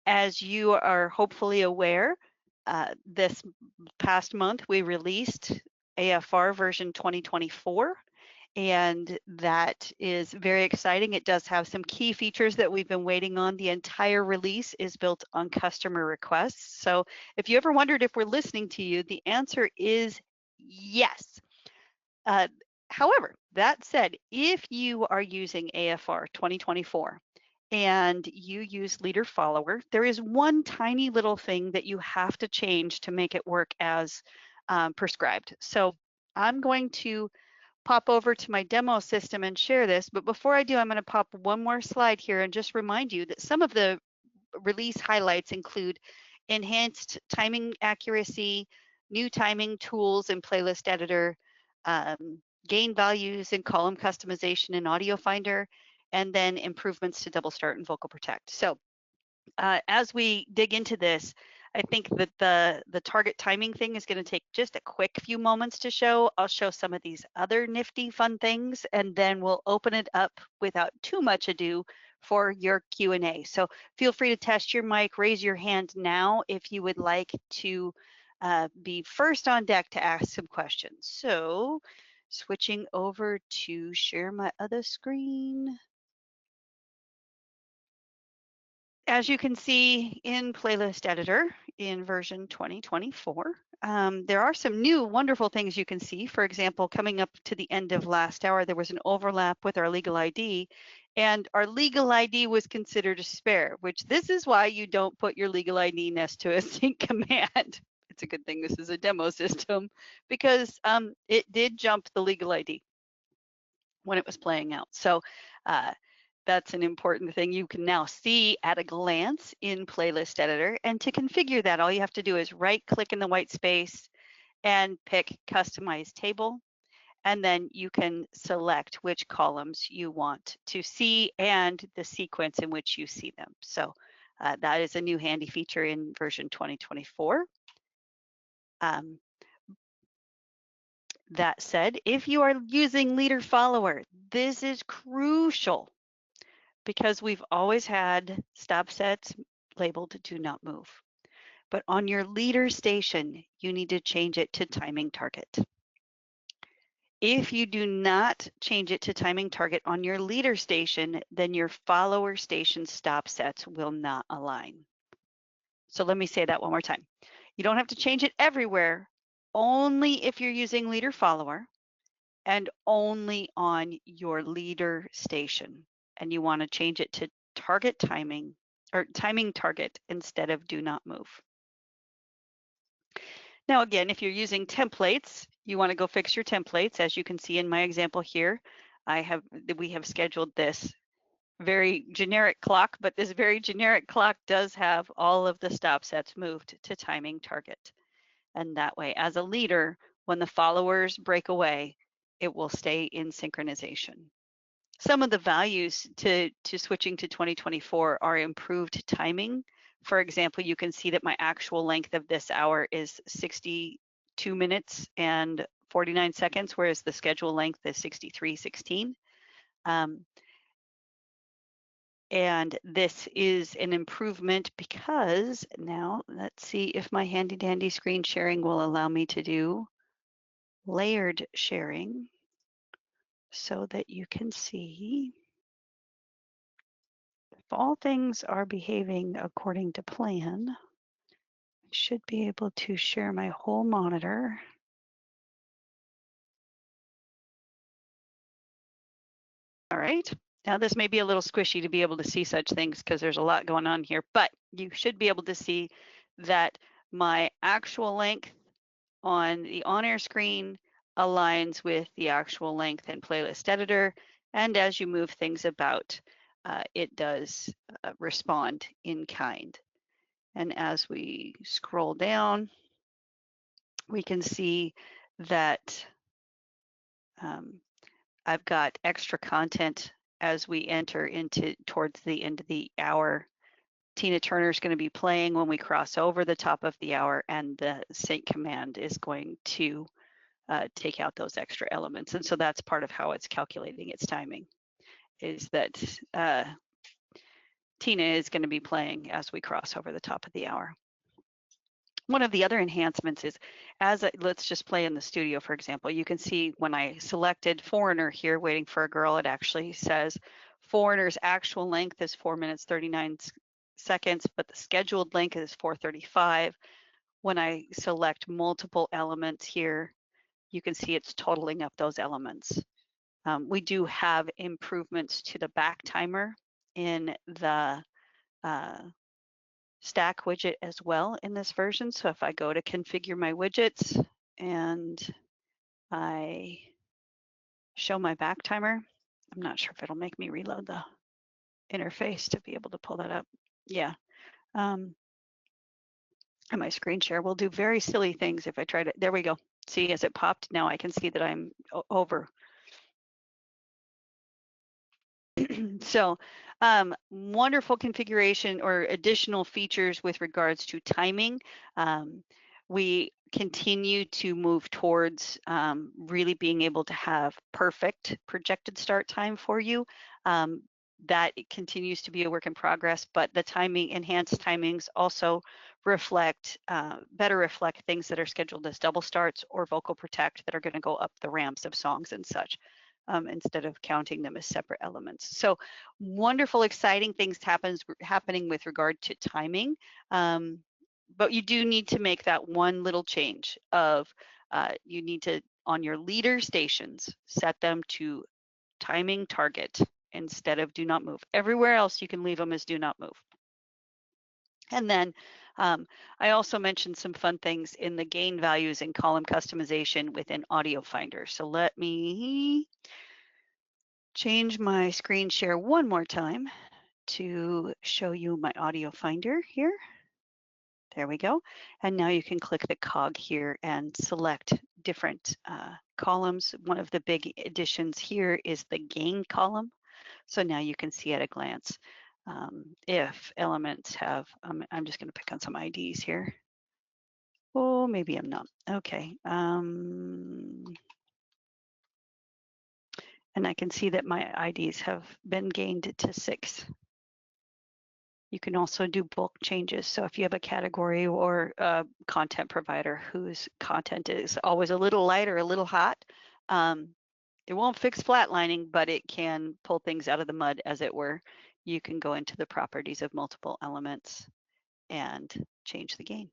As you are hopefully aware, this past month we released AFR version 2024, and that is very exciting. It does have some key features that we've been waiting on. The entire release is built on customer requests. So if you ever wondered if we're listening to you, the answer is yes. However, that said, if you are using AFR 2024 and you use leader follower, there is one tiny little thing that you have to change to make it work as prescribed. So I'm going to pop over to my demo system and share this. But before I do, I'm going to pop one more slide here and just remind you that some of the release highlights include enhanced timing accuracy, new timing tools in playlist editor, gain values in column customization in Audio Finder, and then improvements to Double Start and Vocal Protect. So as we dig into this, I think that the target timing thing is going to take just a quick few moments to show. I'll show some of these other nifty fun things, and then we'll open it up without too much ado for your Q&A. So feel free to test your mic, raise your hand now if you would like to be first on deck to ask some questions. So switching over to share my other screen. As you can see in Playlist Editor in version 2024, there are some new wonderful things you can see. For example, coming up to the end of last hour, there was an overlap with our legal ID, and our legal ID was considered a spare, which this is why you don't put your legal ID next to a sync command. It's a good thing this is a demo system, because it did jump the legal ID when it was playing out. So that's an important thing you can now see at a glance in Playlist Editor. And to configure that, all you have to do is right click in the white space and pick Customize Table. And then you can select which columns you want to see and the sequence in which you see them. So that is a new handy feature in version 2024. That said, if you are using leader follower, this is crucial, because we've always had stop sets labeled do not move. But on your leader station, you need to change it to timing target. If you do not change it to timing target on your leader station, then your follower station stop sets will not align. So let me say that one more time. You don't have to change it everywhere, only if you're using leader follower and only on your leader station. And you want to change it to target timing or timing target instead of do not move. Now, again, if you're using templates, you want to go fix your templates. As you can see in my example here, we have scheduled this very generic clock, but this very generic clock does have all of the stop sets moved to timing target. And that way, as a leader, when the followers break away, it will stay in synchronization. Some of the values to switching to 2024 are improved timing. For example, you can see that my actual length of this hour is 62 minutes and 49 seconds, whereas the schedule length is 63:16. And this is an improvement because now let's see if my handy dandy screen sharing will allow me to do layered sharing so that you can see if all things are behaving according to plan. I should be able to share my whole monitor. All right. Now this may be a little squishy to be able to see such things because there's a lot going on here, but you should be able to see that my actual length on the on-air screen aligns with the actual length in Playlist Editor. And as you move things about, it does respond in kind. And as we scroll down, we can see that I've got extra content as we enter into towards the end of the hour. Tina Turner is going to be playing when we cross over the top of the hour, and the sync command is going to take out those extra elements. And so that's part of how it's calculating its timing, is that Tina is going to be playing as we cross over the top of the hour. One of the other enhancements is, let's just play in the studio, for example, you can see when I selected Foreigner here, Waiting for a Girl, it actually says Foreigner's actual length is 4 minutes 39 seconds, but the scheduled length is 4:35. When I select multiple elements here, you can see it's totaling up those elements. We do have improvements to the back timer in the stack widget as well in this version. So if I go to configure my widgets and I show my back timer, I'm not sure if it'll make me reload the interface to be able to pull that up. Yeah. And my screen share will do very silly things if I try to, there we go. See, as it popped, now I can see that I'm over. So wonderful configuration or additional features with regards to timing. We continue to move towards really being able to have perfect projected start time for you. That continues to be a work in progress, but the enhanced timings also better reflect things that are scheduled as double starts or vocal protect that are going to go up the ramps of songs and such. Instead of counting them as separate elements. So wonderful, exciting things happening with regard to timing. But you do need to make that one little change of you need to, on your leader stations, set them to timing target instead of do not move. Everywhere else you can leave them as do not move. And then I also mentioned some fun things in the gain values and column customization within Audio Finder. So let me change my screen share one more time to show you my Audio Finder here. There we go. And now you can click the cog here and select different columns. One of the big additions here is the gain column. So now you can see at a glance if elements have, I'm just going to pick on some IDs here. Oh, maybe I'm not. Okay. And I can see that my IDs have been gained to 6. You can also do bulk changes. So if you have a category or a content provider whose content is always a little light or a little hot, it won't fix flatlining, but it can pull things out of the mud, as it were. You can go into the properties of multiple elements and change the gain.